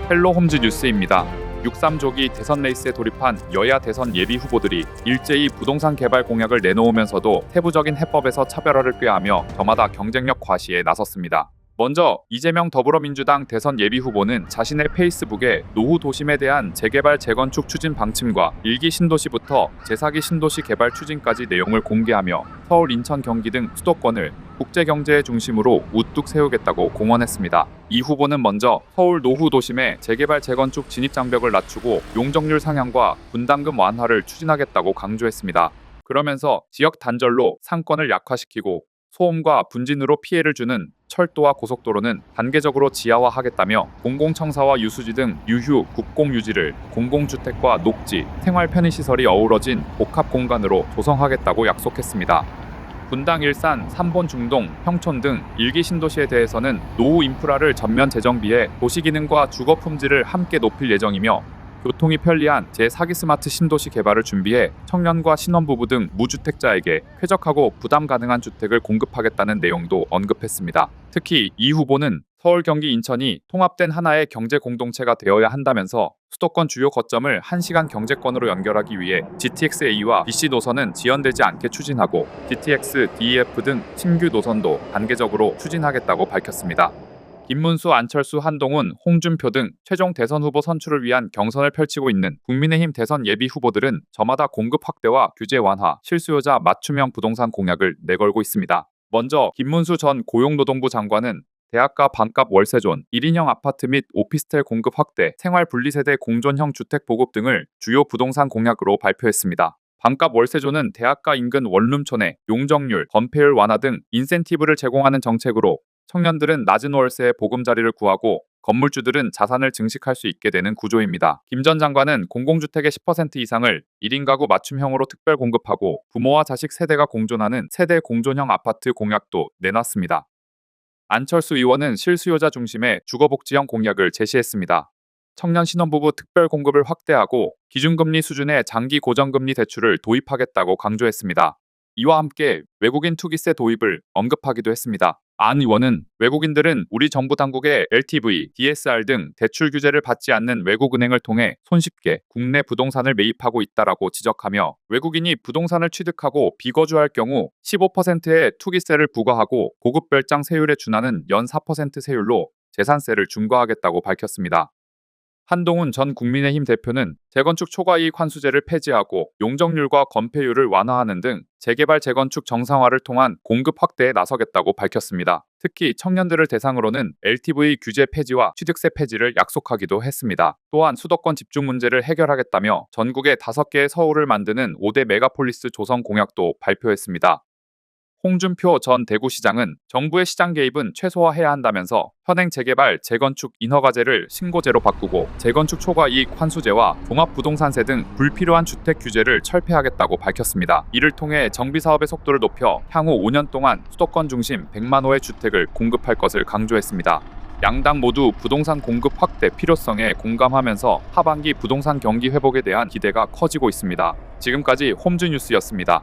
헬로 홈즈 뉴스입니다. 6.3조기 대선 레이스에 돌입한 여야 대선 예비 후보들이 일제히 부동산 개발 공약을 내놓으면서도 세부적인 해법에서 차별화를 꾀하며 저마다 경쟁력 과시에 나섰습니다. 먼저 이재명 더불어민주당 대선 예비 후보는 자신의 페이스북에 노후 도심에 대한 재개발 재건축 추진 방침과 1기 신도시부터 제4기 신도시 개발 추진까지 내용을 공개하며 서울, 인천, 경기 등 수도권을 국제경제의 중심으로 우뚝 세우겠다고 공언했습니다. 이 후보는 먼저 서울 노후 도심의 재개발 재건축 진입장벽을 낮추고 용적률 상향과 분담금 완화를 추진하겠다고 강조했습니다. 그러면서 지역 단절로 상권을 약화시키고 소음과 분진으로 피해를 주는 철도와 고속도로는 단계적으로 지하화하겠다며 공공청사와 유수지 등 유휴, 국공유지를 공공주택과 녹지, 생활 편의시설이 어우러진 복합 공간으로 조성하겠다고 약속했습니다. 분당, 일산, 삼본, 중동, 평촌 등 1기 신도시에 대해서는 노후 인프라를 전면 재정비해 도시기능과 주거품질을 함께 높일 예정이며 교통이 편리한 제4기 스마트 신도시 개발을 준비해 청년과 신혼부부 등 무주택자에게 쾌적하고 부담 가능한 주택을 공급하겠다는 내용도 언급했습니다. 특히 이 후보는 서울, 경기, 인천이 통합된 하나의 경제 공동체가 되어야 한다면서 수도권 주요 거점을 1시간 경제권으로 연결하기 위해 GTX-A와 BC 노선은 지연되지 않게 추진하고 GTX, DEF 등 신규 노선도 단계적으로 추진하겠다고 밝혔습니다. 김문수, 안철수, 한동훈, 홍준표 등 최종 대선 후보 선출을 위한 경선을 펼치고 있는 국민의힘 대선 예비 후보들은 저마다 공급 확대와 규제 완화, 실수요자 맞춤형 부동산 공약을 내걸고 있습니다. 먼저 김문수 전 고용노동부 장관은 대학가 반값 월세존, 1인형 아파트 및 오피스텔 공급 확대, 생활 분리세대 공존형 주택 보급 등을 주요 부동산 공약으로 발표했습니다. 반값 월세존은 대학가 인근 원룸촌에 용적률, 건폐율 완화 등 인센티브를 제공하는 정책으로 청년들은 낮은 월세에 보금자리를 구하고 건물주들은 자산을 증식할 수 있게 되는 구조입니다. 김 전 장관은 공공주택의 10% 이상을 1인 가구 맞춤형으로 특별 공급하고 부모와 자식 세대가 공존하는 세대 공존형 아파트 공약도 내놨습니다. 안철수 의원은 실수요자 중심의 주거복지형 공약을 제시했습니다. 청년 신혼부부 특별 공급을 확대하고 기준금리 수준의 장기 고정금리 대출을 도입하겠다고 강조했습니다. 이와 함께 외국인 투기세 도입을 언급하기도 했습니다. 안 의원은 외국인들은 우리 정부 당국의 LTV, DSR 등 대출 규제를 받지 않는 외국은행을 통해 손쉽게 국내 부동산을 매입하고 있다라고 지적하며 외국인이 부동산을 취득하고 비거주할 경우 15%의 투기세를 부과하고 고급별장 세율에 준하는 연 4% 세율로 재산세를 중과하겠다고 밝혔습니다. 한동훈 전 국민의힘 대표는 재건축 초과이익 환수제를 폐지하고 용적률과 건폐율을 완화하는 등 재개발 재건축 정상화를 통한 공급 확대에 나서겠다고 밝혔습니다. 특히 청년들을 대상으로는 LTV 규제 폐지와 취득세 폐지를 약속하기도 했습니다. 또한 수도권 집중 문제를 해결하겠다며 전국에 5개의 서울을 만드는 5대 메가폴리스 조성 공약도 발표했습니다. 홍준표 전 대구시장은 정부의 시장 개입은 최소화해야 한다면서 현행 재개발, 재건축 인허가제를 신고제로 바꾸고 재건축 초과이익 환수제와 종합부동산세 등 불필요한 주택 규제를 철폐하겠다고 밝혔습니다. 이를 통해 정비사업의 속도를 높여 향후 5년 동안 수도권 중심 100만 호의 주택을 공급할 것을 강조했습니다. 양당 모두 부동산 공급 확대 필요성에 공감하면서 하반기 부동산 경기 회복에 대한 기대가 커지고 있습니다. 지금까지 홈즈 뉴스였습니다.